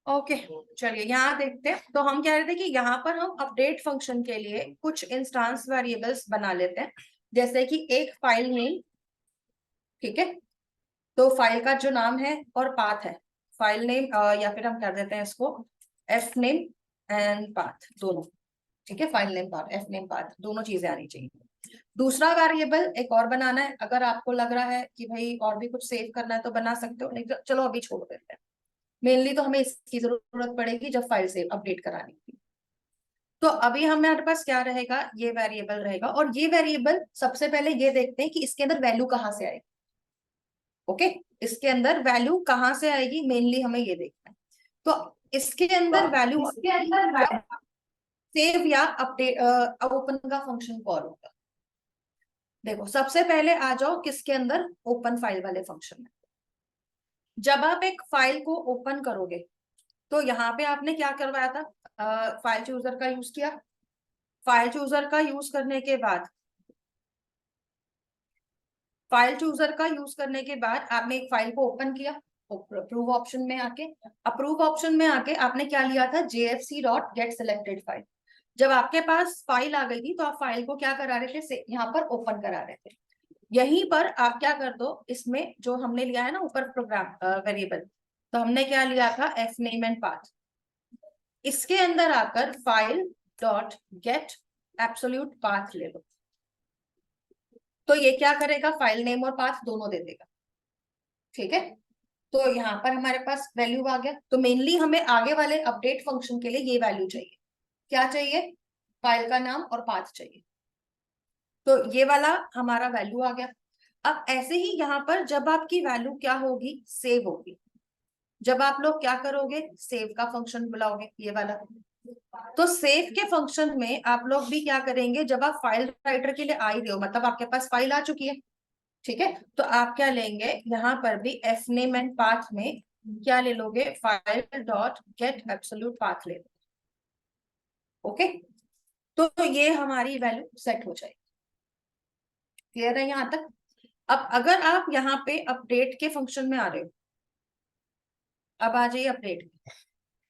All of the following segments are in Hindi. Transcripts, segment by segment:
ओके, चलिए यहाँ देखते हैं। तो हम कह रहे थे कि यहाँ पर हम अपडेट फंक्शन के लिए कुछ इंस्टांस वेरिएबल्स बना लेते हैं, जैसे कि एक फाइल नेम। ठीक है, तो फाइल का जो नाम है और पाथ है, फाइल नेम, या फिर हम कर देते हैं इसको एफ नेम एंड पाथ दोनों। ठीक है, file name path, F name path, दोनों चीजें आनी चाहिए। दूसरा वेरिएबल एक और बनाना है, अगर आपको लग रहा है कि भाई और भी कुछ सेव करना है तो बना सकते हो, नहीं तो चलो अभी छोड़ देते हैं। मेनली तो हमें इसकी जरूरत पड़ेगी जब फाइल सेव अपडेट करानी थी। तो अभी हमारे पास क्या रहेगा, ये वेरिएबल रहेगा, और ये वेरिएबल सबसे पहले ये देखते हैं कि इसके अंदर वैल्यू कहाँ से आएगी। ओके, इसके अंदर वैल्यू कहाँ से आएगी, मेनली हमें ये देखना है। तो इसके अंदर वैल्यू सेव या अपडेट ओपन का फंक्शन कॉल होगा। देखो सबसे पहले आ जाओ किसके अंदर, ओपन फाइल वाले फंक्शन में। जब आप एक फाइल को ओपन करोगे तो यहाँ पे आपने क्या करवाया था, फाइल चूजर का यूज किया। फाइल चूजर का यूज करने के बाद, आपने एक फाइल को ओपन किया। अप्रूव ऑप्शन में आके आपने क्या लिया था, jfc.getSelected फाइल। जब आपके पास फाइल आ गई थी तो आप फाइल को क्या करा रहे थे, यहाँ पर ओपन करा रहे थे। यहीं पर आप क्या कर दो, इसमें जो हमने लिया है ना ऊपर प्रोग्राम वेरिएबल, तो हमने क्या लिया था, एफ नेम एंड पाथ। इसके अंदर आकर file dot gate absolute path ले लो। तो ये क्या करेगा, फाइल नेम और पाथ दोनों दे देगा। ठीक है, तो यहाँ पर हमारे पास वैल्यू आ गया। तो मेनली हमें आगे वाले अपडेट फंक्शन के लिए ये वैल्यू चाहिए। क्या चाहिए, फाइल का नाम और पाथ चाहिए। तो ये वाला हमारा वैल्यू आ गया। अब ऐसे ही यहाँ पर जब आपकी वैल्यू क्या होगी, सेव होगी। जब आप लोग क्या करोगे, सेव का फंक्शन बुलाओगे, ये वाला। तो सेव के फंक्शन में आप लोग भी क्या करेंगे, जब आप फाइल राइटर के लिए आ ही रहे हो, मतलब आपके पास फाइल आ चुकी है। ठीक है, तो आप क्या लेंगे, यहाँ पर भी एफ नेम एंड पाथ में क्या ले लोगे, file dot gate absolute path ले लो। ओके, तो ये हमारी वैल्यू सेट हो जाएगी। क्लियर है यहाँ तक। अब अगर आप यहाँ पे अपडेट के फंक्शन में आ रहे हो, अब आ जाइए अपडेट।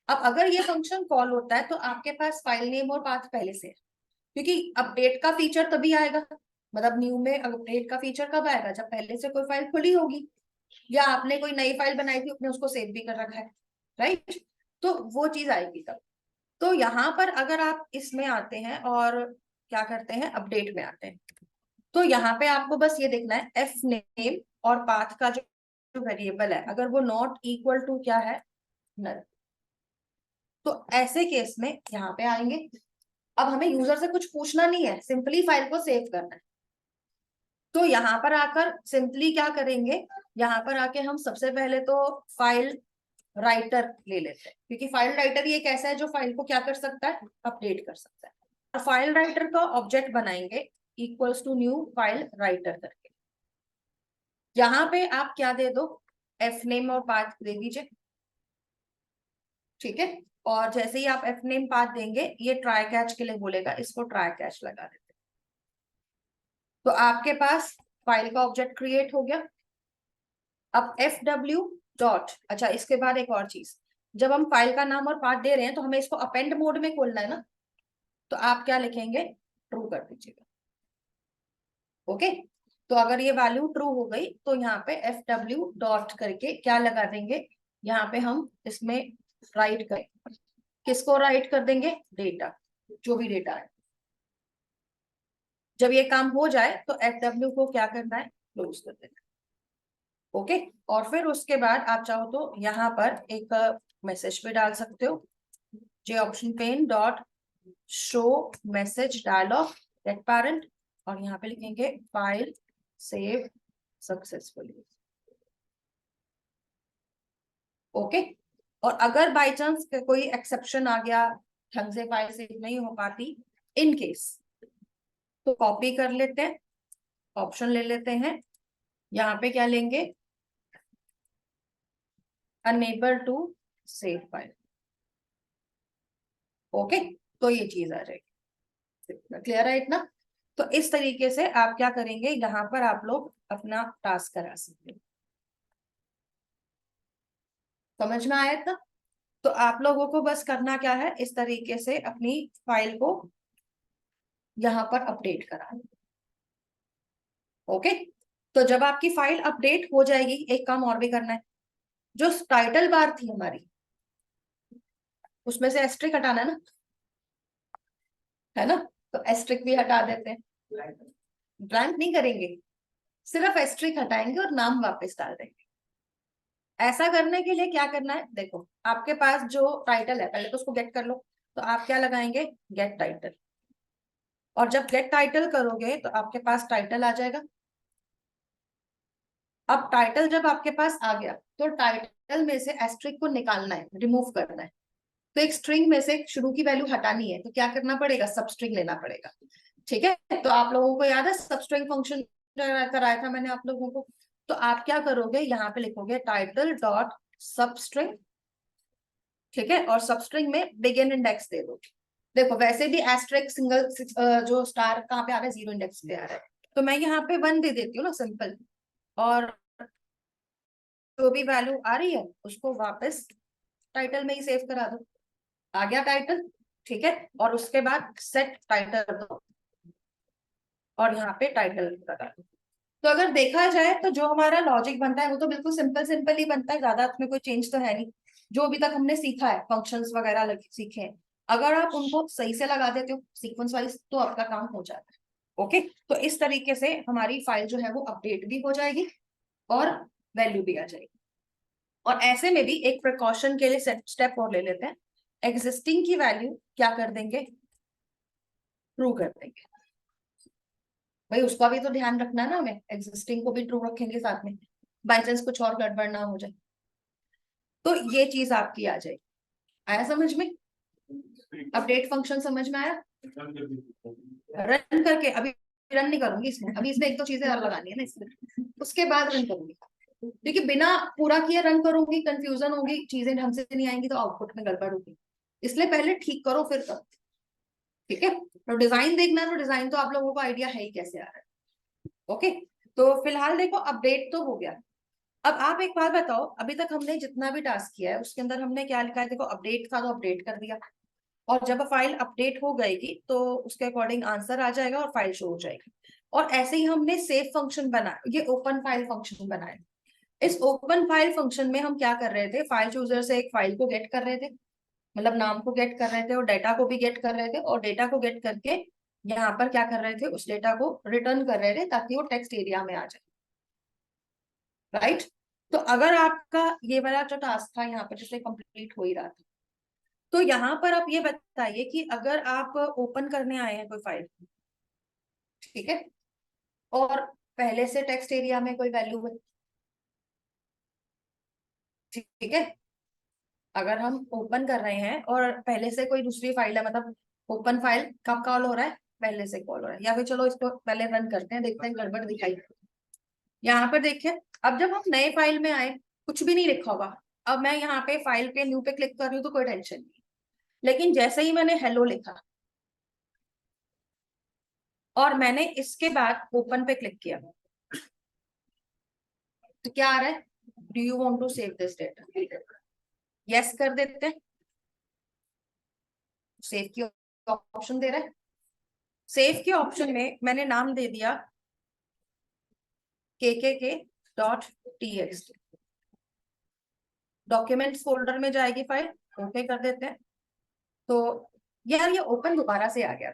अब अगर ये फंक्शन कॉल होता है तो आपके पास फाइल नेम और पाथ पहले से है, क्योंकि अपडेट का फीचर तभी आएगा, मतलब न्यू में अपडेट का फीचर कब आएगा, जब पहले से कोई फाइल खुली होगी, या आपने कोई नई फाइल बनाई थी, आपने उसको सेव भी कर रखा है, राइट। तो वो चीज आएगी तब। तो यहाँ पर अगर आप इसमें आते हैं और क्या करते हैं, अपडेट में आते हैं, तो यहाँ पे आपको बस ये देखना है, एफ नेम और पाथ का जो वेरिएबल है, अगर वो नॉट इक्वल टू क्या है, नल, तो ऐसे केस में यहाँ पे आएंगे। अब हमें यूजर से कुछ पूछना नहीं है, सिंपली फाइल को सेव करना है। तो यहाँ पर आकर सिंपली क्या करेंगे, यहाँ पर आके हम सबसे पहले तो फाइल राइटर ले लेते हैं, क्योंकि फाइल राइटर ही एक ऐसा है जो फाइल को क्या कर सकता है, अपडेट कर सकता है। और फाइल राइटर का ऑब्जेक्ट बनाएंगे equals to new file writer करके। यहाँ पे आप क्या दे दो, एफ नेम और पाथ दे दीजिए। ठीक है, और जैसे ही आप एफ नेम पाथ देंगे, ये ट्राई कैच के लिए बोलेगा, इसको ट्राई कैच लगा देते। तो आपके पास फाइल का ऑब्जेक्ट क्रिएट हो गया। अब एफ डब्ल्यू डॉट, अच्छा इसके बाद एक और चीज, जब हम फाइल का नाम और पाथ दे रहे हैं तो हमें इसको अपेंड मोड में खोलना है ना, तो आप क्या लिखेंगे, ट्रू कर दीजिएगा। ओके, तो अगर ये वैल्यू ट्रू हो गई तो यहाँ पे एफ डब्ल्यू डॉट करके क्या लगा देंगे, यहाँ पे हम इसमें राइट करें, किसको राइट कर देंगे, डेटा, जो भी डेटा है। जब ये काम हो जाए तो एफ डब्ल्यू को क्या करना है, क्लोज कर देना। ओके, और फिर उसके बाद आप चाहो तो यहाँ पर एक मैसेज भी डाल सकते हो, J option pane dot show message dialog get parent, और यहाँ पे लिखेंगे फाइल सेव सक्सेसफुली। ओके, और अगर बाई चांस कोई एक्सेप्शन आ गया, ढंग से फाइल सेव नहीं हो पाती, इन केस, तो कॉपी कर लेते हैं, ऑप्शन ले लेते हैं, यहाँ पे क्या लेंगे, enable to save file. Okay, तो ये चीज आ जाएगी। क्लियर है इतना। तो इस तरीके से आप क्या करेंगे, यहाँ पर आप लोग अपना टास्क करा सकते हैं। समझ में आया इतना। तो आप लोगों को बस करना क्या है, इस तरीके से अपनी फाइल को यहाँ पर अपडेट कराना। ओके, तो जब आपकी फाइल अपडेट हो जाएगी, एक काम और भी करना है, जो टाइटल बार थी हमारी उसमें से एस्ट्रिक हटाना है ना, है ना, तो एस्ट्रिक भी हटा देते हैं। ब्लैंक नहीं करेंगे, सिर्फ एस्ट्रिक हटाएंगे और नाम वापस डाल देंगे। ऐसा करने के लिए क्या करना है, देखो आपके पास जो टाइटल है पहले तो उसको गेट कर लो, तो आप क्या लगाएंगे, गेट टाइटल। और जब गेट टाइटल करोगे तो आपके पास टाइटल आ जाएगा। अब टाइटल जब आपके पास आ गया तो टाइटल में से एस्ट्रिक को निकालना है, रिमूव करना है। तो एक स्ट्रिंग में से शुरू की वैल्यू हटानी है, तो क्या करना पड़ेगा, सब स्ट्रिंग लेना पड़ेगा। ठीक है, तो आप लोगों को याद है सब स्ट्रिंग फंक्शन कराया था मैंने आप लोगों को। तो आप क्या करोगे, यहाँ पे लिखोगे टाइटल डॉट सब स्ट्रिंग। ठीक है, और सब स्ट्रिंग में बिगिन इंडेक्स दे दो। देखो वैसे भी एस्ट्रिक सिंगल जो स्टार कहाँ पे आ रहा है, जीरो इंडेक्स पे आ रहा है, तो मैं यहाँ पे 1 दे देती हूँ ना, सिंपल। और जो भी वैल्यू आ रही है उसको वापस टाइटल में ही सेव करा दो। आ गया टाइटल, ठीक है, और उसके बाद सेट टाइटल दो और यहाँ पे टाइटल लगा दो। तो अगर देखा जाए तो जो हमारा लॉजिक बनता है वो तो बिल्कुल सिंपल सिंपल ही बनता है, ज्यादा उसमें कोई चेंज तो है नहीं। जो अभी तक हमने सीखा है, फंक्शंस वगैरह सीखे हैं, अगर आप उनको सही से लगा देते हो सीक्वेंस वाइज तो आपका काम हो जाता है। ओके, तो इस तरीके से हमारी फाइल जो है वो अपडेट भी हो जाएगी और वैल्यू भी आ जाएगी। और ऐसे में भी एक प्रिकॉशन के लिए स्टेप और ले लेते हैं, एग्जिस्टिंग की वैल्यू क्या कर देंगे, ट्रू कर देंगे। भाई उसका भी तो ध्यान रखना है ना हमें, एग्जिस्टिंग को भी ट्रू रखेंगे साथ में, बाई चांस कुछ और गड़बड़ ना हो जाए। तो ये चीज आपकी आ जाएगी। आया समझ में, अपडेट फंक्शन समझ में आया। रन करके अभी रन नहीं करूंगी इसमें, अभी इसमें एक दो चीजें और लगानी है ना इसमें, उसके बाद रन करूंगी। क्योंकि बिना पूरा किए रन करूंगी कंफ्यूजन होगी, चीजें ढंग से नहीं आएंगी तो आउटपुट में गड़बड़ होगी। इसलिए पहले ठीक करो फिर करो। ठीक है, तो डिजाइन देखना है तो डिजाइन तो आप लोगों को आइडिया है ही कैसे आ रहा है। ओके, तो फिलहाल देखो अपडेट तो हो गया। अब आप एक बात बताओ, अभी तक हमने जितना भी टास्क किया है उसके अंदर हमने क्या लिखा है, देखो अपडेट था तो अपडेट कर दिया, और जब फाइल अपडेट हो गएगी तो उसके अकॉर्डिंग आंसर आ जाएगा और फाइल शो हो जाएगी। और ऐसे ही हमने सेव फंक्शन बनाया, ये ओपन फाइल फंक्शन बनाया। इस ओपन फाइल फंक्शन में हम क्या कर रहे थे, फाइल चूजर से एक फाइल को गेट कर रहे थे, मतलब नाम को गेट कर रहे थे और डेटा को भी गेट कर रहे थे, और डेटा को गेट करके यहाँ पर क्या कर रहे थे, उस डेटा को रिटर्न कर रहे थे ताकि वो टेक्स्ट एरिया में आ जाए। राइट, तो अगर आपका ये वाला जो टास्क था यहाँ पर जैसे कंप्लीट हो ही रहा था, तो यहाँ पर आप ये बताइए कि अगर आप ओपन करने आए हैं कोई फाइल, ठीक है, और पहले से टेक्स्ट एरिया में कोई वैल्यू है, ठीक है, अगर हम ओपन कर रहे हैं और पहले से कोई दूसरी फाइल है, मतलब ओपन फाइल कब कॉल हो रहा है, पहले से कॉल हो रहा है, या फिर चलो इसको पहले रन करते हैं, देखते हैं गड़बड़ दिखाई। यहाँ पर देखिए, अब जब हम नए फाइल में आए कुछ भी नहीं लिखा होगा, अब मैं यहाँ पे फाइल पे न्यू पे क्लिक कर रही हूँ तो कोई टेंशन नहीं, लेकिन जैसे ही मैंने हेलो लिखा और मैंने इसके बाद ओपन पे क्लिक किया, तो क्या आ रहा है, do you want to save this data, yes कर देते हैं, सेव की ऑप्शन दे रहा है। सेव के ऑप्शन में मैंने नाम दे दिया kk.txt, डॉक्यूमेंट्स फोल्डर में जाएगी फाइल, ओके कर देते हैं। तो यार ये ओपन दोबारा से आ गया,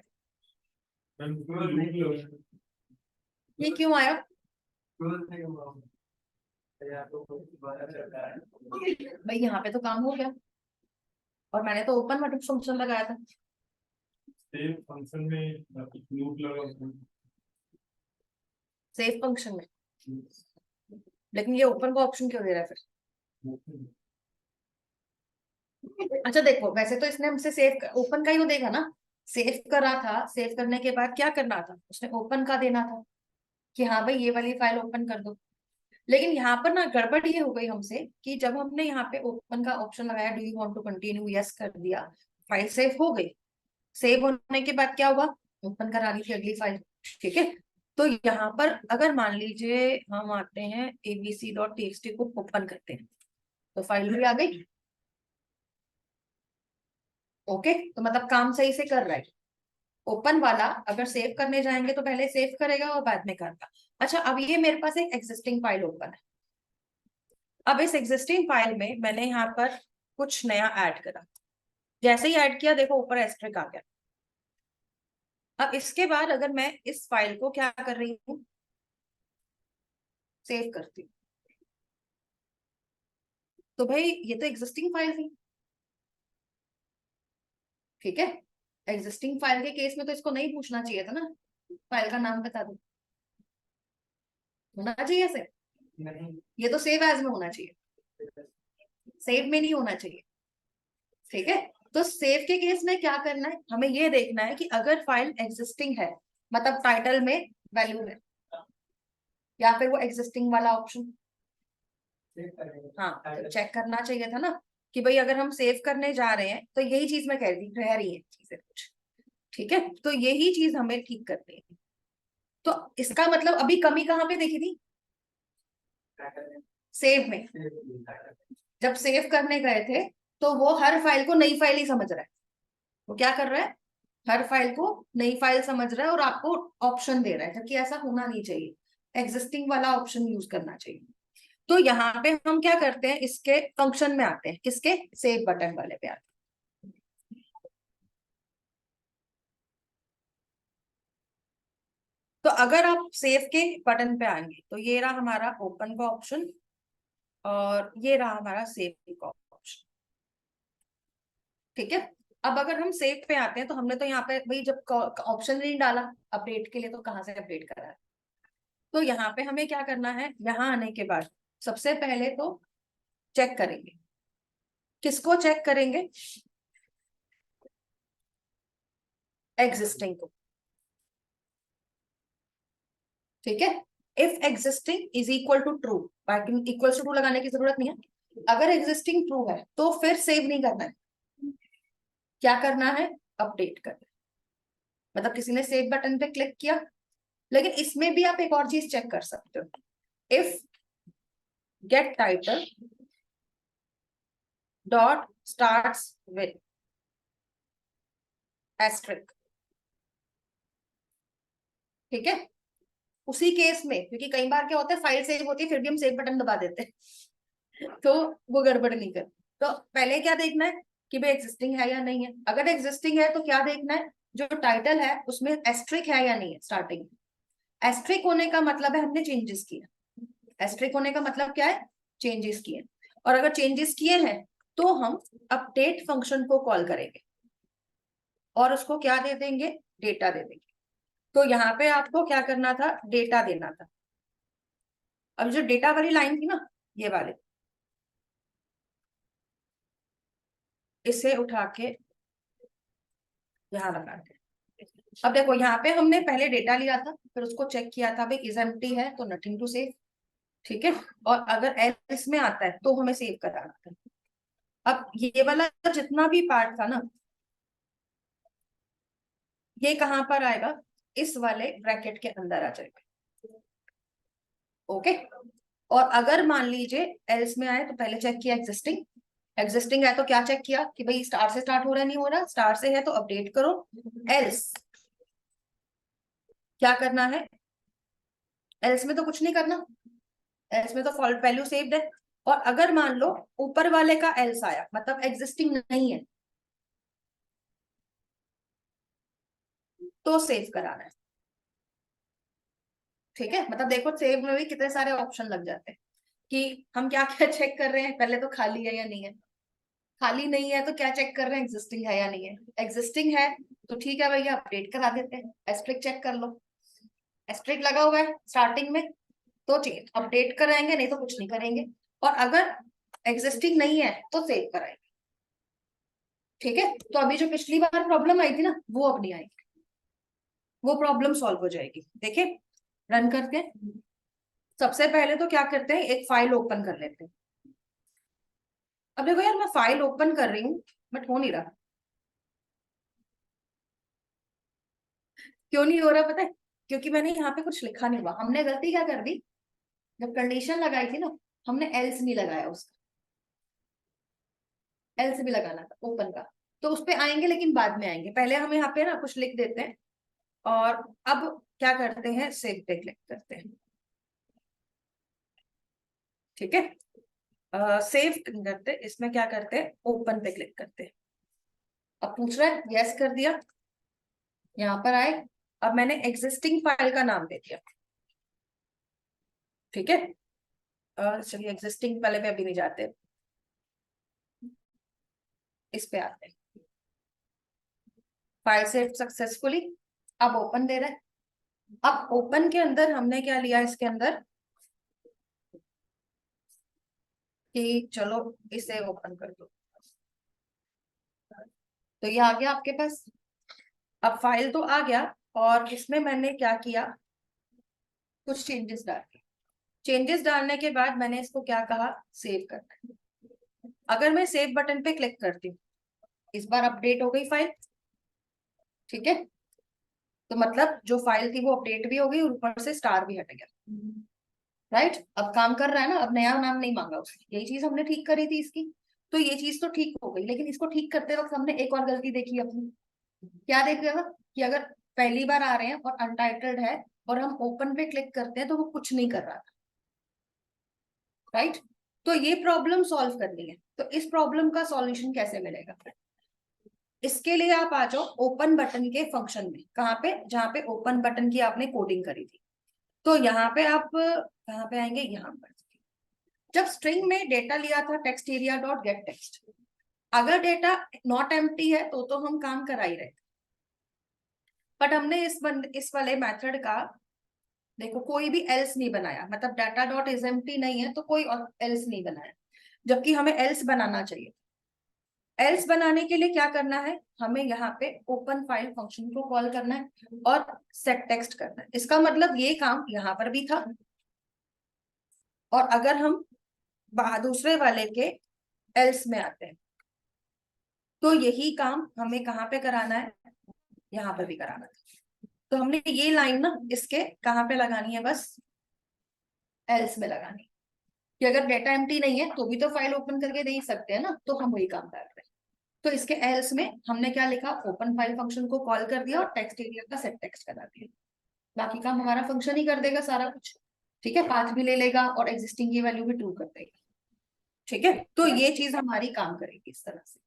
ये क्यों आया, भाई यहाँ पे तो काम हो गया और मैंने तो ओपन बटन फंक्शन लगाया था। सेव फंक्शन में लूप लगा, सेव फंक्शन में, लेकिन ये ओपन का ऑप्शन क्यों दे रहा है फिर। अच्छा देखो, वैसे तो इसने हमसे सेव ओपन का ही तो देखा ना, सेव करा था, सेव करने के बाद क्या करना था, उसने ओपन का देना था कि हाँ भाई ये वाली फाइल ओपन कर दो। लेकिन यहाँ पर ना गड़बड़ ये हो गई हमसे कि जब हमने यहाँ पे ओपन का ऑप्शन लगाया, do you want to continue, yes कर दिया, फाइल सेव हो गई। सेव होने के बाद क्या हुआ, ओपन करानी थी अगली फाइल, ठीक है। तो यहाँ पर अगर मान लीजिए हम आते हैं abc.txt को ओपन करते हैं, तो फाइल भी आ गई। ओके, तो मतलब काम सही से कर रहा है। ओपन वाला अगर सेव करने जाएंगे तो पहले सेव करेगा और बाद में करगा। अच्छा, अब ये मेरे पास एक एग्जिस्टिंग फाइल ओपन है। अब इस एग्जिस्टिंग फाइल में मैंने यहाँ पर कुछ नया ऐड करा। जैसे ही ऐड किया देखो ऊपर एस्ट्रिक आ गया। अब इसके बाद अगर मैं इस फाइल को क्या कर रही हूँ, सेव करती हूँ, तो भाई ये तो एग्जिस्टिंग फाइल थी। ठीक है, एग्जिस्टिंग फाइल के केस में तो इसको नहीं पूछना चाहिए था ना, फाइल का नाम बता दो, होना चाहिए से। नहीं। ये तो सेव एज में होना चाहिए, सेव में नहीं होना चाहिए। ठीक है, तो सेव के केस में क्या करना है, हमें ये देखना है कि अगर फाइल एग्जिस्टिंग है, मतलब टाइटल में वैल्यू है, या फिर वो एग्जिस्टिंग वाला ऑप्शन। हाँ, तो चेक करना चाहिए था ना कि भाई अगर हम सेव करने जा रहे हैं तो यही चीज मैं रह रही है चीजें कुछ। ठीक है, तो यही चीज हमें ठीक करनी है। तो इसका मतलब अभी कमी कहाँ पे देखी थी, सेव में। जब सेव करने गए थे तो वो हर फाइल को नई फाइल ही समझ रहा है। वो क्या कर रहा है, हर फाइल को नई फाइल समझ रहा है और आपको ऑप्शन दे रहा है, जबकि ऐसा होना नहीं चाहिए, एग्जिस्टिंग वाला ऑप्शन यूज करना चाहिए। तो यहाँ पे हम क्या करते हैं, इसके फंक्शन में आते हैं, किसके, सेव बटन वाले पे आते हैं। तो अगर आप सेव के बटन पे आएंगे तो ये रहा हमारा ओपन का ऑप्शन और ये रहा हमारा सेव का ऑप्शन। ठीक है, अब अगर हम सेव पे आते हैं तो हमने तो यहाँ पे भाई जब ऑप्शन नहीं डाला अपडेट के लिए तो कहाँ से अपडेट करा है। तो यहाँ पे हमें क्या करना है, यहाँ आने के बाद सबसे पहले तो चेक करेंगे, किसको चेक करेंगे, एग्जिस्टिंग को। ठीक है, if existing is equal to true, बाकी इक्वल टू ट्रू लगाने की जरूरत नहीं है। अगर एग्जिस्टिंग ट्रू है तो फिर सेव नहीं करना है, क्या करना है, अपडेट करना है। मतलब किसी ने सेव बटन पे क्लिक किया, लेकिन इसमें भी आप एक और चीज चेक कर सकते हो, if get title dot starts with asterisk. ठीक है, उसी केस में, क्योंकि कई बार क्या होता है फाइल सेव होती है फिर भी हम सेव बटन दबा देते हैं तो वो गड़बड़ नहीं कर। तो पहले क्या देखना है कि भाई एग्जिस्टिंग है या नहीं है। अगर एग्जिस्टिंग है तो क्या देखना है, जो टाइटल है उसमें एस्ट्रिक है या नहीं है स्टार्टिंग में। एस्ट्रिक होने का मतलब है हमने चेंजेस किया, एस्ट्रिक होने का मतलब क्या है, चेंजेस किए। और अगर चेंजेस किए हैं तो हम अपडेट फंक्शन को कॉल करेंगे और उसको क्या दे देंगे, डेटा दे देंगे। तो यहाँ पे आपको क्या करना था, डेटा देना था। अब जो डेटा वाली लाइन थी ना, ये वाले, इसे उठा के यहाँ लगा के, अब देखो यहाँ पे हमने पहले डेटा लिया था फिर उसको चेक किया था भाई इज एम्प्टी है तो नथिंग टू सेव। ठीक है, और अगर एल्स में आता है तो हमें सेव कराना था। अब ये वाला जितना भी पार्ट था ना, ये कहां पर आएगा, इस वाले ब्रैकेट के अंदर आ जाएगा। ओके, और अगर मान लीजिए एल्स में आए तो पहले चेक किया एग्जिस्टिंग, एग्जिस्टिंग है तो क्या चेक किया कि भाई स्टार से स्टार्ट हो रहा है नहीं हो रहा, स्टार से है तो अपडेट करो। एल्स क्या करना है, एल्स में तो कुछ नहीं करना, एल्स में तो फॉल्ट वैल्यू सेव्ड है। और अगर मान लो ऊपर वाले का एल्स आया मतलब एग्जिस्टिंग नहीं है तो सेव कराना है। ठीक है, मतलब देखो सेव में भी कितने सारे ऑप्शन लग जाते हैं कि हम क्या क्या चेक कर रहे हैं, पहले तो खाली है या नहीं है, खाली नहीं है तो क्या चेक कर रहे हैं, एग्जिस्टिंग है या नहीं है। एग्जिस्टिंग है तो ठीक है भैया अपडेट करा देते हैं, एस्ट्रिक चेक कर लो, एस्ट्रिक लगा हुआ है स्टार्टिंग में तो चाहिए अपडेट कराएंगे, नहीं तो कुछ नहीं करेंगे। और अगर एग्जिस्टिंग नहीं है तो सेव कराएंगे। ठीक है, तो अभी जो पिछली बार प्रॉब्लम आई थी ना वो अब नहीं आएगी, वो प्रॉब्लम सॉल्व हो जाएगी। देखिए रन करके सबसे पहले तो क्या करते हैं, एक फाइल ओपन कर लेते हैं। अब देखो यार मैं फाइल ओपन कर रही हूँ बट हो नहीं रहा, क्यों नहीं हो रहा पता है, क्योंकि मैंने यहाँ पे कुछ लिखा नहीं हुआ। हमने गलती क्या कर दी, जब कंडीशन लगाई थी ना हमने एल्स नहीं लगाया उसका, एल्स भी लगाना था ओपन का। तो उस पे आएंगे, लेकिन बाद में आएंगे। पहले हम यहाँ पे ना कुछ लिख देते हैं, और अब क्या करते हैं, सेव पे क्लिक करते हैं। ठीक है, सेव करते, इसमें क्या करते हैं, ओपन पे क्लिक करते हैं। अब पूछ रहा है, यस कर दिया, यहाँ पर आए। अब मैंने एग्जिस्टिंग फाइल का नाम दे दिया। ठीक है, चलिए एग्जिस्टिंग वाले पे अभी नहीं जाते, इस पे आते हैं। फाइल सेव सक्सेसफुली, अब ओपन दे रहे हैं। अब ओपन के अंदर हमने क्या लिया इसके अंदर, कि चलो इसे ओपन कर दो, तो ये आ गया आपके पास। अब फाइल तो आ गया, और इसमें मैंने क्या किया, कुछ चेंजेस डाल दिए। चेंजेस डालने के बाद मैंने इसको क्या कहा, सेव करना है। अगर मैं सेव बटन पे क्लिक करती हूँ, इस बार अपडेट हो गई फाइल। ठीक है, तो मतलब जो फाइल थी वो अपडेट भी हो गई, और ऊपर से स्टार भी हट गया। राइट, अब काम कर रहा है ना, अब नया नाम नहीं मांगा उसने, यही चीज हमने ठीक करी थी इसकी। तो ये चीज तो ठीक हो गई, लेकिन इसको ठीक करते वक्त हमने एक और गलती देखी अपनी। क्या देखा कि अगर पहली बार आ रहे हैं और अनटाइटल्ड है, और हम ओपन पे क्लिक करते हैं, तो वो कुछ नहीं कर रहा था। राइट, तो ये प्रॉब्लम सॉल्व करनी है। तो इस प्रॉब्लम का सॉल्यूशन कैसे मिलेगा, इसके लिए आप आ जाओ ओपन बटन के फंक्शन में। कहाँ पे, जहाँ पे ओपन बटन की आपने कोडिंग करी थी। तो यहाँ पे आप कहाँ पे आएंगे, यहाँ पर। जब स्ट्रिंग में डेटा लिया था text area dot gate text, अगर डेटा नॉट एम्प्टी है तो हम काम करा ही रहे थे। बट हमने इस वाले मेथड का, देखो कोई भी एल्स नहीं बनाया, मतलब डाटा डॉट इज एम्प्टी नहीं है तो कोई एल्स नहीं बनाया, जबकि हमें एल्स बनाना चाहिए। एल्स बनाने के लिए क्या करना है, हमें यहाँ पे ओपन फाइल फंक्शन को कॉल करना है और सेट टेक्स्ट करना है। इसका मतलब ये काम यहाँ पर भी था, और अगर हम दूसरे वाले के एल्स में आते हैं, तो यही काम हमें कहाँ पे कराना है, यहाँ पर भी कराना है। तो हमने ये लाइन ना इसके कहाँ पे लगानी है, बस एल्स में लगानी है, कि अगर डेटा एम्प्टी नहीं है तो भी तो फाइल ओपन करके दे ही सकते हैं ना, तो हम वही काम कर रहे हैं। तो इसके एल्स में हमने क्या लिखा, ओपन फाइल फंक्शन को कॉल कर दिया और टेक्स्ट एरिया का सेट टेक्स्ट करा दिया। बाकी काम हमारा फंक्शन ही कर देगा सारा कुछ। ठीक है, पाथ भी ले लेगा और एग्जिस्टिंग की वैल्यू भी ट्रू कर देगा। ठीक है, तो ये चीज हमारी काम करेगी इस तरह से।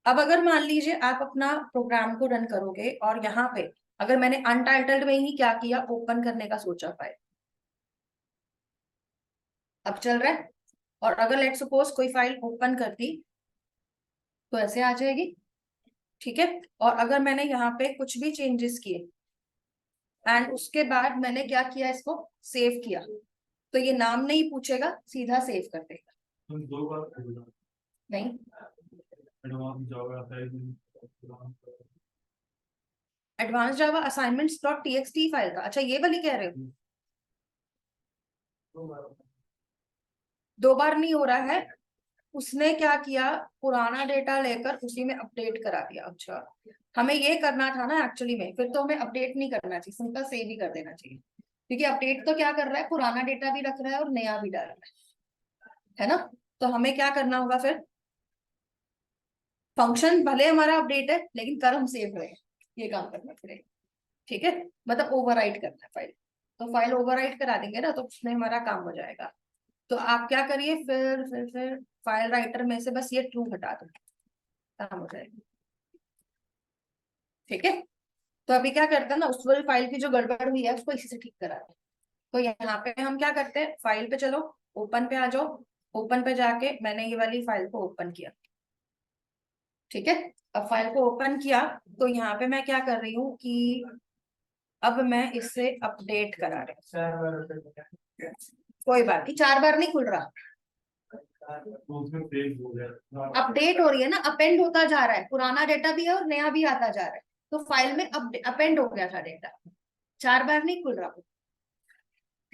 अब अगर मान लीजिए आप अपना प्रोग्राम को रन करोगे, और यहाँ पे अगर मैंने अनटाइटल्ड में ही क्या किया, ओपन करने का सोचा फाइल, अब चल रहा है। और अगर लेट सपोज कोई फाइल ओपन कर दी, तो ऐसे आ जाएगी। ठीक है, और अगर मैंने यहाँ पे कुछ भी चेंजेस किए, एंड उसके बाद मैंने क्या किया, इसको सेव किया, तो ये नाम नहीं पूछेगा, सीधा सेव कर देगा। हम दो बार नहीं, एडवांस जावा एडवांस जावा असाइनमेंट्स डॉट टीएक्सटी फाइल का, अच्छा ये वाली कह रहे हो। दो बार नहीं हो रहा है, उसने क्या किया, पुराना डेटा लेकर उसी में अपडेट करा दिया। अच्छा, हमें ये करना था ना एक्चुअली में, फिर तो हमें अपडेट नहीं करना चाहिए, सिंपल सेव ही कर देना चाहिए। क्योंकि अपडेट तो क्या कर रहा है, पुराना डेटा भी रख रहा है और नया भी डाल रहा है ना। तो हमें क्या करना होगा फिर, फंक्शन भले हमारा अपडेट है लेकिन कर हम सेव रहे हैं, ये काम करना पड़ेगा। ठीक है, मतलब ओवरराइट करना है फाइल। तो फाइल ओवरराइट करा देंगे ना, तो उसमें हमारा काम हो जाएगा। तो आप क्या करिए, फिर फाइल राइटर में से बस ये ट्रू हटा दो, काम हो जाएगा। ठीक है, तो अभी क्या करते हैं ना, उस वाली फाइल की जो गड़बड़ हुई है उसको इसी से ठीक कराते हैं। तो यहाँ पे हम क्या करते हैं, फाइल पे चलो, ओपन पे आ जाओ। ओपन पे जाके मैंने ये वाली फाइल को ओपन किया। ठीक है, अब फाइल को ओपन किया, तो यहाँ पे मैं क्या कर रही हूँ कि अब मैं इससे अपडेट करा रही हूँ। कोई बात नहीं, 4 बार नहीं खुल रहा, तो उसमें सेव हो गया। अपडेट हो रही है ना, अपेंड होता जा रहा है, पुराना डेटा भी है और नया भी आता जा रहा है। तो फाइल में अपेंड हो गया था डेटा, 4 बार नहीं खुल रहा।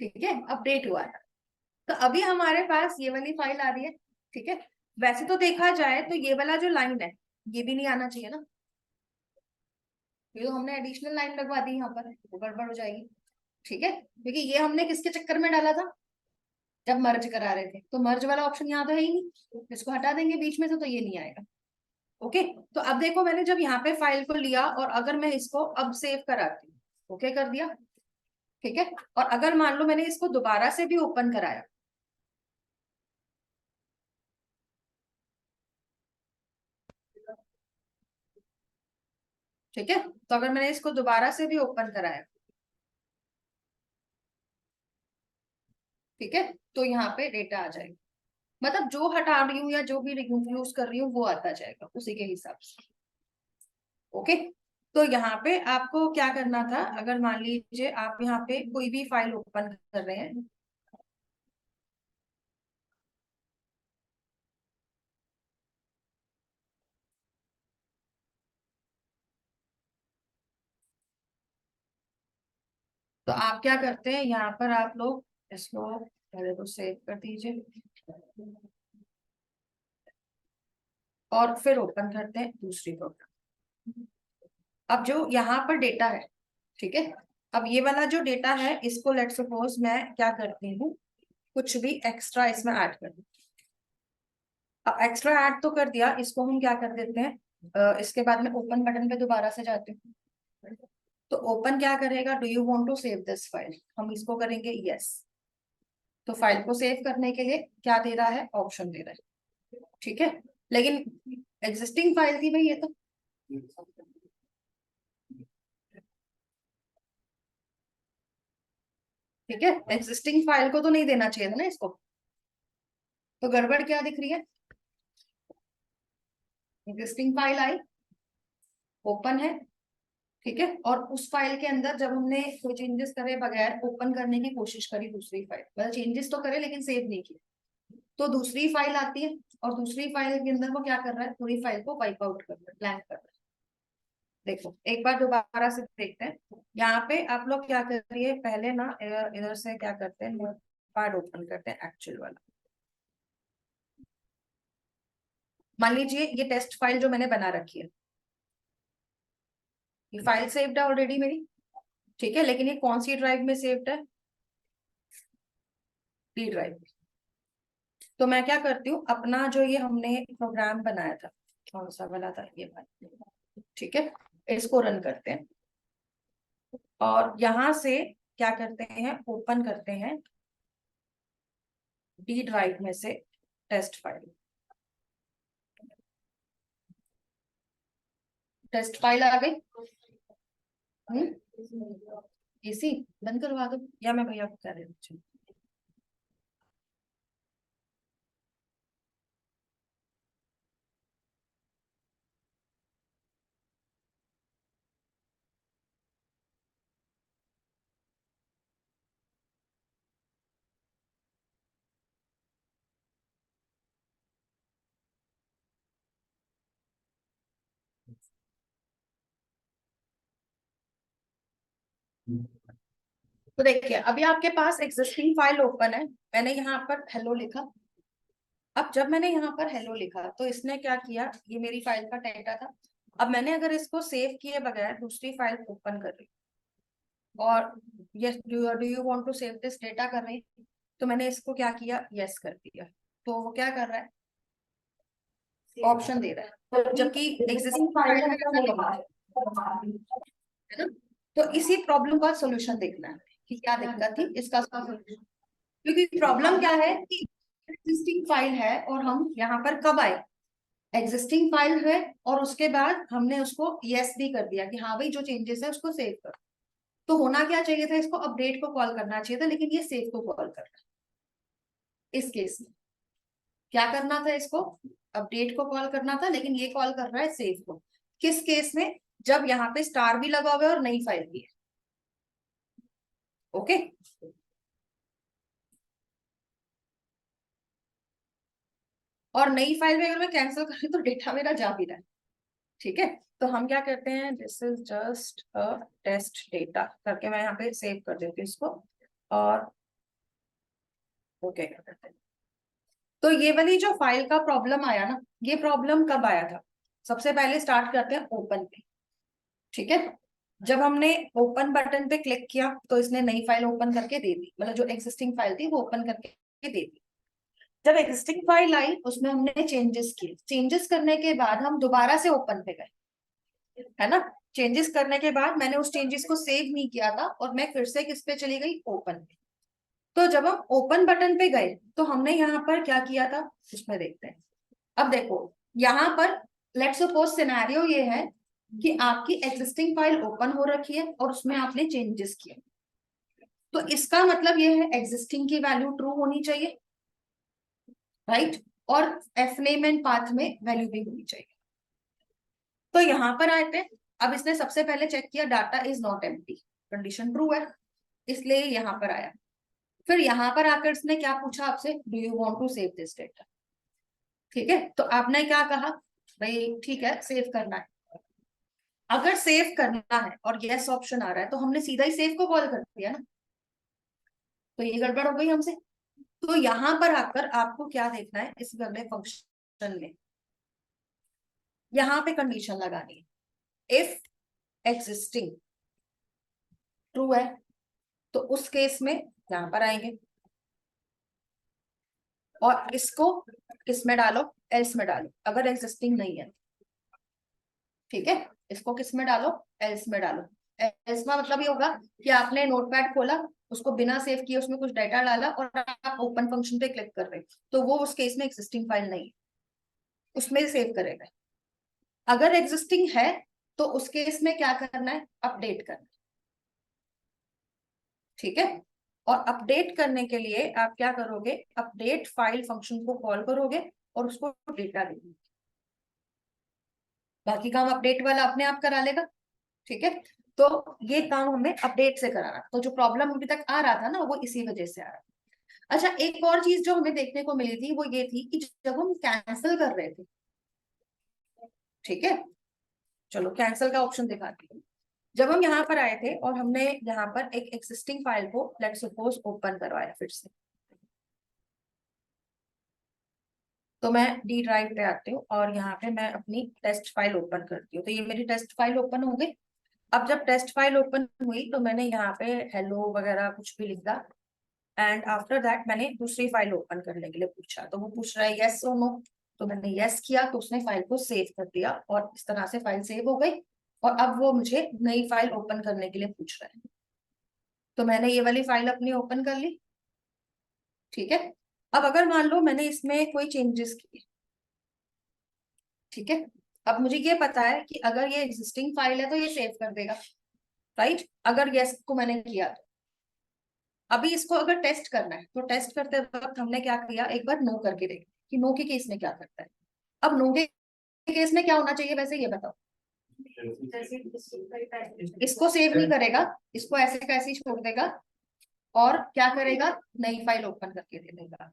ठीक है, अपडेट हुआ था। तो अभी हमारे पास ये वाली फाइल आ रही है। ठीक है, वैसे तो देखा जाए तो ये वाला जो लाइन है, ये भी नहीं आना चाहिए ना, ये तो हमने एडिशनल लाइन लगवा दी यहाँ पर, तो गड़बड़ हो जाएगी। ठीक है, क्योंकि ये हमने किसके चक्कर में डाला था, जब मर्ज करा रहे थे, तो मर्ज वाला ऑप्शन यहाँ तो है ही नहीं, इसको हटा देंगे बीच में से, तो ये नहीं आएगा। ओके, तो अब देखो मैंने जब यहाँ पे फाइल को लिया और अगर मैं इसको अब सेव कराती हूँ, ओके कर दिया, ठीक है, और अगर मान लो मैंने इसको दोबारा से भी ओपन कराया, ठीक है, तो अगर मैंने इसको दोबारा से भी ओपन कराया, ठीक है, तो यहाँ पे डेटा आ जाएगा, मतलब जो हटा रही हूँ या जो भी यूज कर रही हूँ वो आता जाएगा उसी के हिसाब से। ओके, तो यहाँ पे आपको क्या करना था, अगर मान लीजिए आप यहाँ पे कोई भी फाइल ओपन कर रहे हैं, तो आप क्या करते हैं, यहाँ पर आप लोग इसको पहले तो सेव कर दीजिए और फिर ओपन करते हैं दूसरी प्रोग्राम। अब जो यहाँ पर डेटा है, ठीक है, अब ये वाला जो डेटा है इसको लेट सपोज मैं क्या करती हूँ, कुछ भी एक्स्ट्रा इसमें ऐड कर दूँ। अब एक्स्ट्रा ऐड तो कर दिया, इसको हम क्या कर देते हैं, इसके बाद में ओपन बटन पे दोबारा से जाते हैं, तो ओपन क्या करेगा, do you want to save this file, हम इसको करेंगे यस, तो फाइल को सेव करने के लिए क्या दे रहा है, ऑप्शन दे रहा है, ठीक है, लेकिन एग्जिस्टिंग फाइल थी भाई ये तो, ठीक है, एग्जिस्टिंग फाइल को तो नहीं देना चाहिए था ना इसको, तो गड़बड़ क्या दिख रही है, एग्जिस्टिंग फाइल आई, ओपन है, ठीक है, और उस फाइल के अंदर जब हमने कोई चेंजेस करे बगैर ओपन करने की कोशिश करी दूसरी फाइल, मतलब चेंजेस तो करे लेकिन सेव नहीं किया, तो दूसरी फाइल आती है और दूसरी फाइल के अंदर वो क्या कर रहा है, पूरी फाइल को वाइप आउट कर रहा है, ब्लैंक कर रहा है। देखो एक बार दोबारा से देखते हैं, यहाँ पे आप लोग क्या करिए, पहले ना इधर से क्या करते हैं, नोटपैड ओपन करते हैं एक्चुअल वाला, मान लीजिए ये टेस्ट फाइल जो मैंने बना रखी है, ये फाइल सेव्ड है ऑलरेडी मेरी, ठीक है, लेकिन ये कौन सी ड्राइव में सेव्ड है, डी ड्राइव। तो मैं क्या करती हूँ, अपना जो ये हमने प्रोग्राम बनाया था, कौन सा वाला था ये वाला, ठीक है, इसको रन करते हैं और यहां से क्या करते हैं, ओपन करते हैं डी ड्राइव में से टेस्ट फाइल, टेस्ट फाइल आ गई। एसी बंद करवा दो या मैं भैया को कह रही हूँ। तो देखिए अभी आपके पास एग्जिस्टिंग फाइल ओपन है, मैंने यहाँ पर हेलो लिखा, अब जब मैंने यहाँ पर हेलो लिखा तो इसने क्या किया, ये मेरी फाइल का डेटा था, अब मैंने अगर इसको सेव किए बगैर दूसरी फाइल ओपन कर रही और yes do you want to save this data कर रही, तो मैंने इसको क्या किया, यस कर दिया, तो वो क्या कर रहा है, ऑप्शन दे रहा है, जबकि एग्जिस्टिंग फाइल है ना। तो इसी प्रॉब्लम का सोल्यूशन देखना है कि क्या दिक्कत थी, इसका सोल्यूशन, क्योंकि प्रॉब्लम क्या है कि एग्जिस्टिंग फाइल है और हम यहाँ पर कब आए, एग्जिस्टिंग फाइल है और उसके बाद हमने उसको यस भी कर दिया कि हाँ भाई जो चेंजेस है उसको सेव कर, तो होना क्या चाहिए था, इसको अपडेट को कॉल करना चाहिए था, लेकिन ये सेव को कॉल कर रहा है। इस केस में क्या करना था, इसको अपडेट को कॉल करना था, लेकिन ये कॉल कर रहा है सेव को, किस केस में, जब यहाँ पे स्टार भी लगा हुआ है और नई फाइल भी है। ओके, और नई फाइल में अगर मैं कैंसिल करूँ तो डेटा मेरा जा भी रहा है, ठीक है, तो हम क्या करते हैं, this is just a test data करके मैं यहाँ पे सेव कर देती हूँ इसको और ओके कर देते हैं। तो ये वाली जो फाइल का प्रॉब्लम आया ना, ये प्रॉब्लम कब आया था, सबसे पहले स्टार्ट करते हैं ओपन पे, ठीक है, जब हमने ओपन बटन पे क्लिक किया तो इसने नई फाइल ओपन करके दे दी, मतलब जो एग्जिस्टिंग फाइल थी वो ओपन करके दे दी, जब एग्जिस्टिंग फाइल आई उसमें हमने चेंजेस किए, चेंजेस करने के बाद हम दोबारा से ओपन पे गए, है ना। चेंजेस करने के बाद मैंने उस चेंजेस को सेव नहीं किया था और मैं फिर से किस पे चली गई, ओपन पे। तो जब हम ओपन बटन पे गए तो हमने यहाँ पर क्या किया था, उसमें देखते हैं। अब देखो यहाँ पर लेट्स सपोज सिनेरियो ये है कि आपकी एग्जिस्टिंग फाइल ओपन हो रखी है और उसमें आपने चेंजेस किए, तो इसका मतलब ये है एग्जिस्टिंग की वैल्यू ट्रू होनी चाहिए, राइट। और एफ नेम एंड पाथ में वैल्यू भी होनी चाहिए। तो यहाँ पर आए थे, अब इसने सबसे पहले चेक किया data is not empty, condition true है, इसलिए यहाँ पर आया। फिर यहाँ पर आकर इसने क्या पूछा आपसे, do you want to save this data. ठीक है, तो आपने क्या कहा, भाई ठीक है सेव करना है। अगर सेव करना है और यस ऑप्शन आ रहा है तो हमने सीधा ही सेव को कॉल कर दिया ना, तो ये गड़बड़ हो गई हमसे। तो यहाँ पर आकर आपको क्या देखना है इस वाले फंक्शन में, यहाँ पे कंडीशन लगानी है, इफ एग्जिस्टिंग ट्रू है तो उस केस में यहां पर आएंगे और इसको किस में डालो, एल्स में डालो, अगर एग्जिस्टिंग नहीं है। ठीक है, इसको किस में डालो, एल्स में डालो। एल्स में मतलब ये होगा कि आपने नोटपैड खोला, उसको बिना सेव किए उसमें कुछ डाटा डाला और आप ओपन फंक्शन पे क्लिक कर रहे हो, तो वो उस केस में एग्जिस्टिंग फाइल नहीं है, उसमें सेव करेगा। अगर एग्जिस्टिंग है तो उस केस में क्या करना है, अपडेट करना है। ठीक है, और अपडेट करने के लिए आप क्या करोगे, अपडेट फाइल फंक्शन को कॉल करोगे और उसको डेटा देंगे, बाकी काम अपडेट वाला अपने आप करा लेगा। ठीक है, तो ये काम हमें अपडेट से कराना, तो जो प्रॉब्लम अभी तक आ रहा था ना वो इसी वजह से आ रहा था। अच्छा, एक और चीज जो हमें देखने को मिली थी वो ये थी कि जब हम कैंसिल कर रहे थे, ठीक है, चलो कैंसिल का ऑप्शन दिखाती हूँ। जब हम यहाँ पर आए थे और हमने यहाँ पर एक एक्सिस्टिंग फाइल को लेट्स सपोज ओपन करवाया फिर से, तो मैं डी ड्राइव पे आती हूँ और यहाँ पे मैं अपनी टेस्ट फाइल ओपन करती हूँ, तो ये मेरी टेस्ट फाइल ओपन हो गई। अब जब टेस्ट फाइल ओपन हुई तो मैंने यहाँ पे हेलो वगैरह कुछ भी लिखा एंड आफ्टर दैट मैंने दूसरी फाइल ओपन करने के लिए पूछा, तो वो पूछ रहा है यस और नो, तो मैंने यस किया तो उसने फाइल को सेव कर दिया और इस तरह से फाइल सेव हो गई। और अब वो मुझे नई फाइल ओपन करने के लिए पूछ रहा है, तो मैंने ये वाली फाइल अपनी ओपन कर ली। ठीक है, अब अगर मान लो मैंने इसमें कोई चेंजेस किए, ठीक है, अब मुझे ये पता है कि अगर ये एग्जिस्टिंग फाइल है तो ये सेव कर देगा, राइट। अगर यस को मैंने किया तो अभी इसको अगर टेस्ट करना है तो टेस्ट करते वक्त हमने क्या किया, एक बार नो करके देखा कि नो के केस में क्या करता है। अब नो के केस में क्या होना चाहिए वैसे ये बताओ, इसको सेव नहीं करेगा, इसको ऐसे का ऐसे ही छोड़ देगा और क्या करेगा, नई फाइल ओपन करके दे देगा।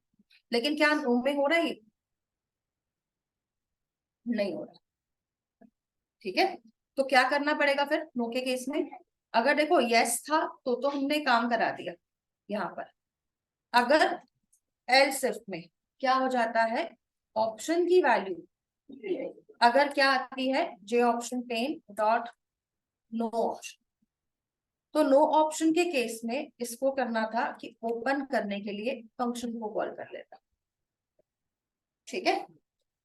लेकिन क्या नो में हो रहा है ये, नहीं हो रहा। ठीक है, तो क्या करना पड़ेगा फिर नो के केस में, अगर देखो यस था तो हमने काम करा दिया यहाँ पर। अगर एल्स इफ में क्या हो जाता है, ऑप्शन की वैल्यू अगर क्या आती है, J option pane dot no option, तो नो ऑप्शन के केस में इसको करना था कि ओपन करने के लिए फंक्शन को कॉल कर लेता। ठीक है,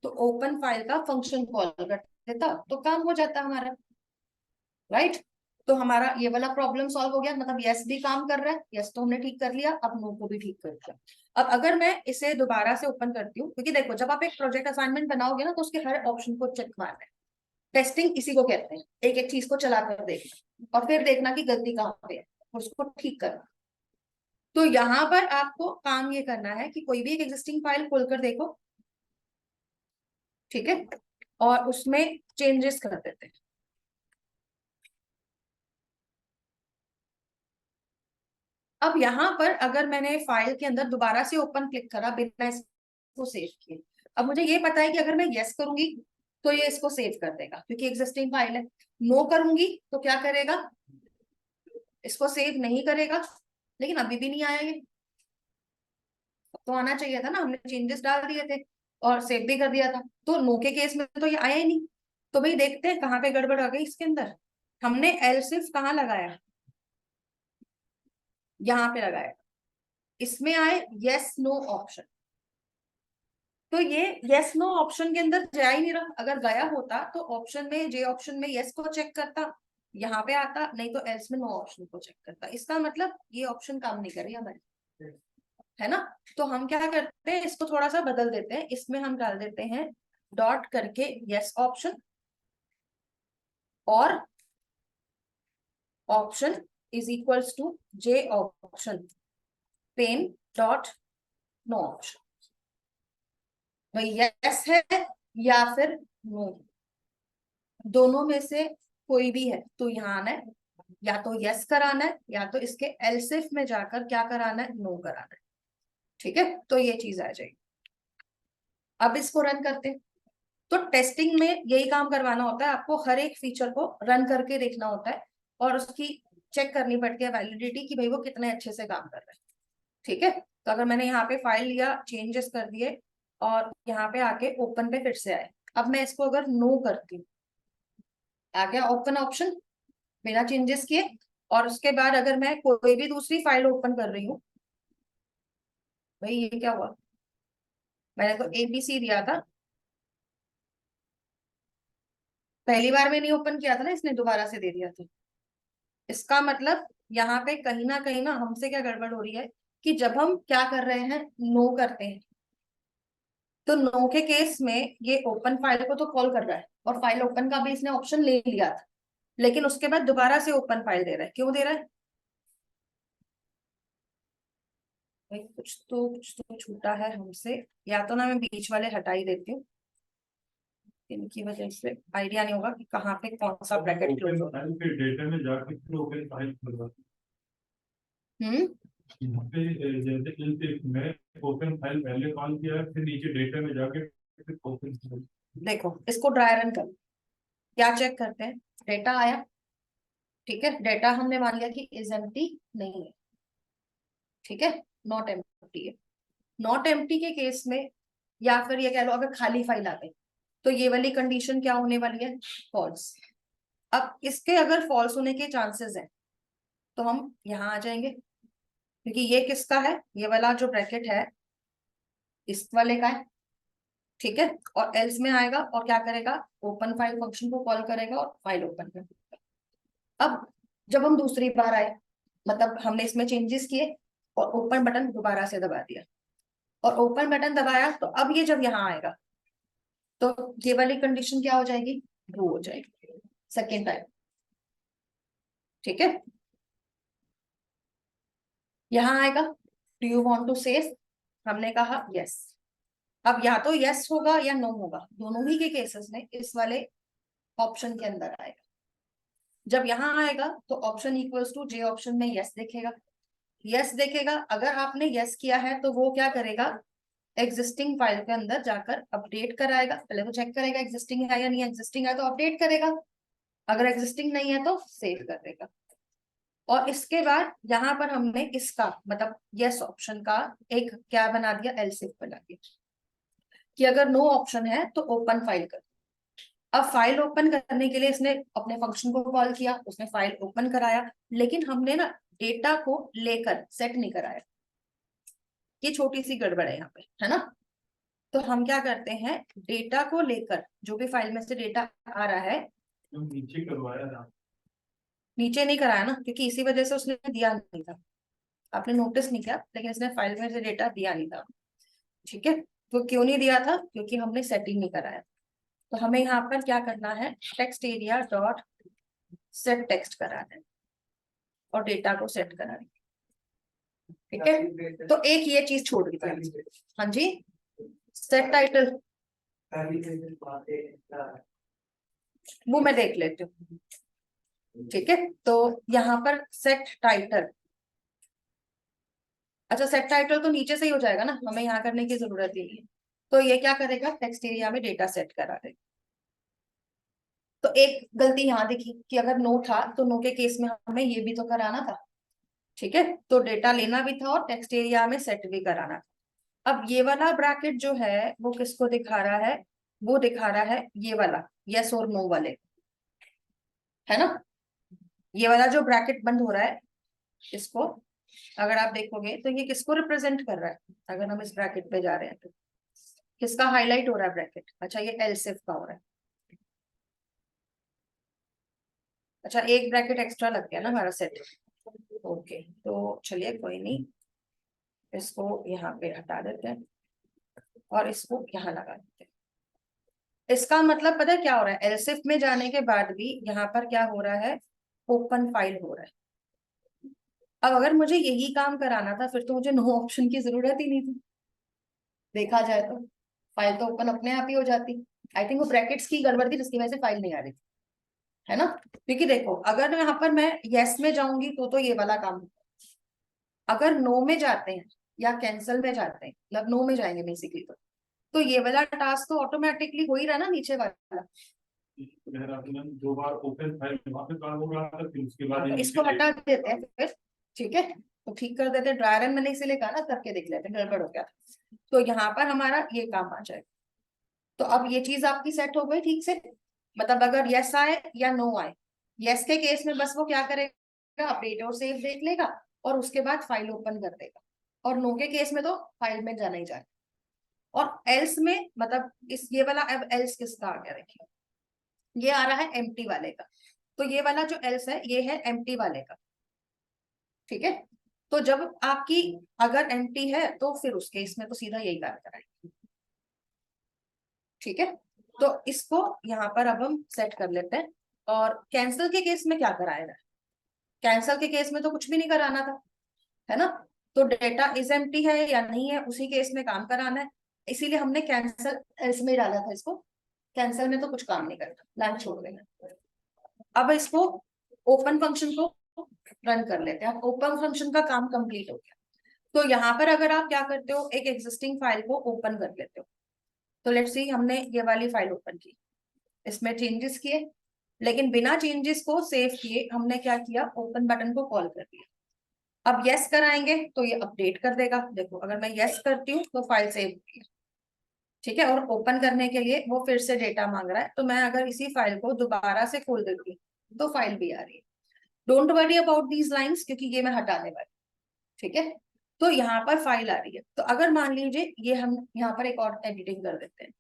तो ओपन फाइल का फंक्शन कॉल कर देता तो काम हो जाता हमारा, राइट। तो हमारा ये वाला प्रॉब्लम सॉल्व हो गया, मतलब यस भी काम कर रहा है, यस तो हमने ठीक कर लिया, अब नो को भी ठीक कर दिया। अब अगर मैं इसे दोबारा से ओपन करती हूँ, क्योंकि देखो जब आप एक प्रोजेक्ट असाइनमेंट बनाओगे ना तो उसके हर ऑप्शन को चेक मारना है, टेस्टिंग इसी को कहते हैं, एक एक चीज को चला कर देखना और फिर देखना कि गलती कहाँ पे है और उसको ठीक करना। तो यहाँ पर आपको काम ये करना है कि कोई भी एक एग्जिस्टिंग फाइल खोलकर देखो, ठीक है, और उसमें चेंजेस कर देते हैं। अब यहाँ पर अगर मैंने फाइल के अंदर दोबारा से ओपन क्लिक करा बिना इसको सेव किए, अब मुझे ये पता है कि अगर मैं यस करूंगी तो ये इसको सेव कर देगा क्योंकि एग्जिस्टिंग फाइल है, नो करूंगी तो क्या करेगा, इसको सेव नहीं करेगा। लेकिन अभी भी नहीं आया ये, तो आना चाहिए था ना, हमने चेंजेस डाल दिए थे और सेव भी कर दिया था, तो नो के केस में तो ये आया ही नहीं। तो भाई देखते हैं कहाँ पे गड़बड़ आ गई इसके अंदर, हमने एल्स इफ कहाँ लगाया, यहाँ पे लगाया, इसमें आए यस नो ऑप्शन, तो ये यस नो ऑप्शन के अंदर जा ही नहीं रहा। अगर गया होता तो ऑप्शन में, जे ऑप्शन में यस को चेक करता, यहाँ पे आता, नहीं तो एल्स में नो ऑप्शन को चेक करता। इसका मतलब ये ऑप्शन काम नहीं कर रही हमारी, है ना। तो हम क्या करते हैं, इसको थोड़ा सा बदल देते हैं, इसमें हम डाल देते हैं डॉट करके यस ऑप्शन, और option is equals to J option pane dot no option. भाई यस है या फिर नो, दोनों में से कोई भी है तो यहाँ आना है, या तो यस कराना है या तो इसके एलसिफ में जाकर क्या कराना है, नो कराना है। ठीक है, तो ये चीज आ जाएगी। अब इसको रन करते हैं। तो टेस्टिंग में यही काम करवाना होता है आपको, हर एक फीचर को रन करके देखना होता है और उसकी चेक करनी पड़ती है वैलिडिटी कि भाई वो कितने अच्छे से काम कर रहे हैं। ठीक है, तो अगर मैंने यहाँ पे फाइल लिया, चेंजेस कर दिए और यहाँ पे आके ओपन पे फिर से आए, अब मैं इसको अगर नो करती हूँ, आ गया ओपन ऑप्शन बिना चेंजेस किए। और उसके बाद अगर मैं कोई भी दूसरी फाइल ओपन कर रही हूँ, भाई ये क्या हुआ, मैंने तो एबीसी दिया था, पहली बार में नहीं ओपन किया था ना, इसने दोबारा से दे दिया था। इसका मतलब यहाँ पे कहीं ना हमसे क्या गड़बड़ हो रही है कि जब हम क्या कर रहे हैं, नो करते हैं, तो नो के केस में ये ओपन फाइल को तो कॉल कर रहा है और फाइल ओपन का भी इसने ऑप्शन ले लिया था, लेकिन उसके बाद दोबारा से ओपन फाइल दे रहा है। क्यों दे रहा है भाई, कुछ तो छूटा है हमसे, या तो ना मैं बीच वाले हटा ही देती हूँ, इनकी वजह से आइडिया नहीं होगा कि कहाँ पे कौन सा ब्रैकेट क्लोज हो रहा है। फिर डेटा में जाके फिर ओपन फाइल खुलवा, हम्म यहाँ पे जैसे इन में ओपन फाइल पहले कॉल किया है, फिर नीचे डेटा में जाके फिर ओपन। देखो इसको ड्राई रन कर, क्या चेक करते हैं, डेटा आया, ठीक है, डेटा हमने मान लिया कि इज एम्प्टी नहीं है, ठीक है, नॉट एम्प्टी है। नॉट एम्प्टी के केस में, या फिर ये कह लो अगर खाली फाइल आ गई, तो ये वाली कंडीशन क्या होने वाली है, फॉल्स। अब इसके अगर फॉल्स होने के चांसेस हैं तो हम यहाँ आ जाएंगे, क्योंकि ये किसका है, ये वाला जो ब्रैकेट है इस वाले का है, ठीक है। और एल्स में आएगा और क्या करेगा, ओपन फाइल फंक्शन को कॉल करेगा और फाइल ओपन करेगा। अब जब हम दूसरी बार आए, मतलब हमने इसमें चेंजेस किए और ओपन बटन दोबारा से दबा दिया, और ओपन बटन दबाया, तो अब ये जब यहाँ आएगा तो ये वाली कंडीशन क्या हो जाएगी, ट्रू हो जाएगी सेकेंड टाइम। ठीक है, यहाँ आएगा, do you want to save, हमने कहा यस। अब या तो यस होगा या नो होगा, दोनों ही के केसेस में इस वाले ऑप्शन के अंदर आएगा। जब यहाँ आएगा तो option equals to J option में यस देखेगा, यस देखेगा। अगर आपने यस किया है तो वो क्या करेगा, एग्जिस्टिंग फाइल के अंदर जाकर अपडेट कराएगा, पहले तो चेक करेगा एग्जिस्टिंग है या नहीं, एग्जिस्टिंग है तो अपडेट करेगा, अगर एग्जिस्टिंग नहीं है तो सेव कर देगा। और इसके बाद यहाँ पर हमने इसका मतलब यस ऑप्शन का एक क्या बना दिया, एलसिफ बना दिया कि अगर नो ऑप्शन है तो ओपन फाइल कर। अब फाइल ओपन करने के लिए इसने अपने फंक्शन को कॉल किया, उसने फाइल ओपन कराया, लेकिन हमने ना डेटा को लेकर सेट नहीं कराया, ये छोटी सी गड़बड़ है यहाँ पे, है ना। तो हम क्या करते हैं, डेटा को लेकर जो भी फाइल में से डेटा आ रहा है, तो नीचे करवाया था। नीचे नहीं कराया ना, क्योंकि इसी वजह से उसने दिया नहीं था, आपने नोटिस नहीं किया, लेकिन इसने फाइल में से डेटा दिया नहीं था। ठीक है, तो क्यों नहीं दिया था, क्योंकि हमने सेटिंग नहीं कराया। तो हमें यहाँ पर क्या करना है, text area dot set text कराना है और डेटा को सेट कराना है। ठीक है, तो एक ये चीज छोड़ दी थी। हाँ जी, सेट टाइटल वो मैं देख लेती हूँ। ठीक है, तो यहाँ पर सेट टाइटल, अच्छा सेट टाइटल तो नीचे से ही हो जाएगा ना, हमें यहाँ करने की जरूरत ही नहीं है। तो ये क्या करेगा, टेक्स्ट एरिया में डेटा सेट करा देगा। तो एक गलती यहाँ दिखी कि अगर नो था तो नो के केस में हमें ये भी तो कराना था। ठीक है, तो डेटा लेना भी था और टेक्स्ट एरिया में सेट भी कराना था। अब ये वाला ब्रैकेट जो है वो किसको दिखा रहा है, वो दिखा रहा है ये वाला यस और नो वाले, है ना। ये वाला जो ब्रैकेट बंद हो रहा है, इसको अगर आप देखोगे तो ये किसको रिप्रेजेंट कर रहा है, अगर हम इस ब्रैकेट पे जा रहे हैं तो किसका हाईलाइट हो रहा है ब्रैकेट? अच्छा ये एलसिफ का हो रहा है। अच्छा एक ब्रैकेट एक्स्ट्रा लग गया ना हमारा सेट। ओके तो चलिए कोई नहीं, इसको यहाँ पे हटा देते हैं और इसको यहाँ लगा देते हैं। इसका मतलब पता है क्या हो रहा है, एलसिफ में जाने के बाद भी यहाँ पर क्या हो रहा है, ओपन फाइल हो रहा है। अब अगर मुझे यही काम कराना था फिर तो मुझे नो ऑप्शन की जरूरत ही नहीं थी, देखा जाए तो फाइल तो ओपन अपने आप ही हो जाती। आई थिंक वो ब्रैकेट्स की गड़बड़ थी जिसकी वजह से फाइल नहीं आ रही थी, है ना। क्योंकि देखो अगर यहाँ पर मैं यस में जाऊंगी तो ये वाला काम होगा। अगर नो में जाते हैं या कैंसिल में जाते हैं, मतलब नो में जाएंगे बेसिकली, तो ये वाला टास्क तो ऑटोमेटिकली हो ही रहा ना नीचे वाला। देहरादून 2 बार ओपन फाइल वहां पे काम हो रहा था, फिर उसके बाद तो इसको हटा देते हैं फिर, ठीक है, तो ठीक कर देते हैं। ड्रायर एंड मैंने इसीलिए कहा ना करके देख लेते हैं, गड़बड़ हो गया था। तो यहाँ पर हमारा ये काम आ जाएगा। तो अब ये चीज आपकी सेट हो गई ठीक से, मतलब अगर यस आए या नो आए, यस के केस में बस वो क्या करेगा, अपडेट और सेव देख लेगा और उसके बाद फाइल ओपन कर देगा, और नो के केस में तो फाइल में जाना ही जाए। और एल्स में मतलब इस ये वाला, अब एल्स किसका आ गया देखिए, ये आ रहा है एम्प्टी वाले का। तो ये वाला जो एल्स है ये है एम्प्टी वाले का, ठीक है। तो जब आपकी अगर एम्प्टी है तो फिर उस केस में तो सीधा यही कार्य कराएंगे, ठीक है। तो इसको यहाँ पर अब हम सेट कर लेते हैं। और कैंसिल के केस में क्या कराएगा, कैंसिल के केस में तो कुछ भी नहीं कराना था, है ना। तो डेटा इज एम्प्टी है या नहीं है उसी केस में काम कराना है, इसीलिए हमने कैंसिल इसमें ही डाला था इसको। कैंसिल में तो कुछ काम नहीं करना, लाइन छोड़ देना। अब इसको ओपन फंक्शन को रन कर लेते हैं। ओपन फंक्शन का काम कंप्लीट हो गया। तो यहाँ पर अगर आप क्या करते हो, एक एग्जिस्टिंग फाइल को ओपन कर लेते हो। तो लेट्स सी हमने ये वाली फाइल ओपन की, इसमें चेंजेस किए, लेकिन बिना चेंजेस को सेव किए हमने क्या किया, ओपन बटन को कॉल कर दिया। अब यस कराएंगे तो ये अपडेट कर देगा। देखो अगर मैं यस करती हूँ तो फाइल सेव होगी, ठीक है। और ओपन करने के लिए वो फिर से डेटा मांग रहा है, तो मैं अगर इसी फाइल को दोबारा से खोल देती हूँ तो फाइल भी आ रही है। Don't worry about these lines क्योंकि ये मैं हटाने वाली, ठीक है। तो यहाँ पर फाइल आ रही है। तो अगर मान लीजिए ये हम यहाँ पर एक और एडिटिंग कर देते हैं,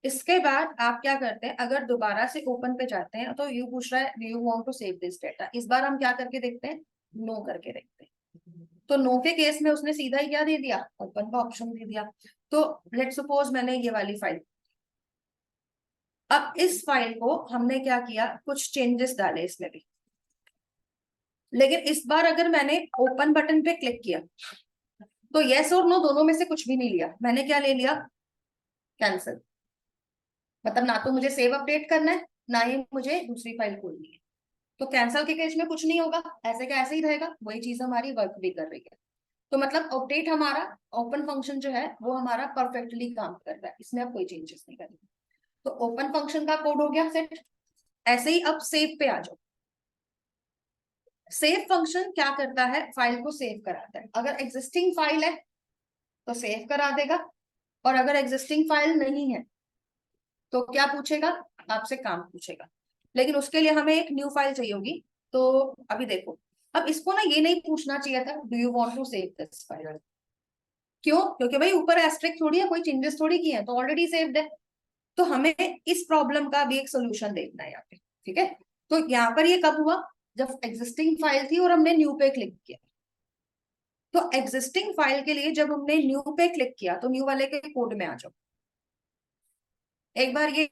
इसके बाद आप क्या करते हैं, अगर दोबारा से ओपन पे जाते हैं तो यू पूछ रहा है do you want to save this data. इस बार हम क्या करके देखते हैं, नो करके देखते हैं। तो नो के केस में उसने सीधा ही क्या दे दिया, ओपन का ऑप्शन दे दिया। तो लेट्स सपोज मैंने ये वाली फाइल, अब इस फाइल को हमने क्या किया, कुछ चेंजेस डाले इसमें भी। लेकिन इस बार अगर मैंने ओपन बटन पे क्लिक किया तो यस और नो दोनों में से कुछ भी नहीं लिया, मैंने क्या ले लिया, कैंसिल। मतलब ना तो मुझे सेव अपडेट करना है ना ही मुझे दूसरी फाइल खोलनी है। तो कैंसिल के केस में कुछ नहीं होगा, ऐसे का ऐसे ही रहेगा, वही चीज हमारी वर्क भी कर रही है। तो मतलब अपडेट हमारा, ओपन फंक्शन जो है वो हमारा परफेक्टली काम कर रहा है, इसमें अब कोई चेंजेस नहीं करनी। तो ओपन फंक्शन का कोड हो गया सेट। ऐसे ही अब सेव पे आ जाओ। सेव फंक्शन क्या करता है, फाइल को सेव कराता है। अगर एग्जिस्टिंग फाइल है तो सेव करा देगा, और अगर एग्जिस्टिंग फाइल नहीं है तो क्या पूछेगा, आपसे काम पूछेगा। लेकिन उसके लिए हमें एक न्यू फाइल चाहिए होगी। तो अभी देखो, अब इसको ना ये नहीं पूछना चाहिए था do you want to save this file. क्यों, क्योंकि भाई ऊपर एस्ट्रिक थोड़ी है, कोई चेंजेस थोड़ी किए हैं, तो ऑलरेडी सेव्ड है। तो हमें इस प्रॉब्लम का भी एक सोल्यूशन देखना है यहाँ पे, ठीक है। तो यहाँ पर ये कब हुआ, जब एग्जिस्टिंग फाइल थी और हमने न्यू पे क्लिक किया। तो एग्जिस्टिंग फाइल के लिए जब हमने न्यू पे क्लिक किया तो न्यू वाले के कोड में आ जाओ। एक बार ये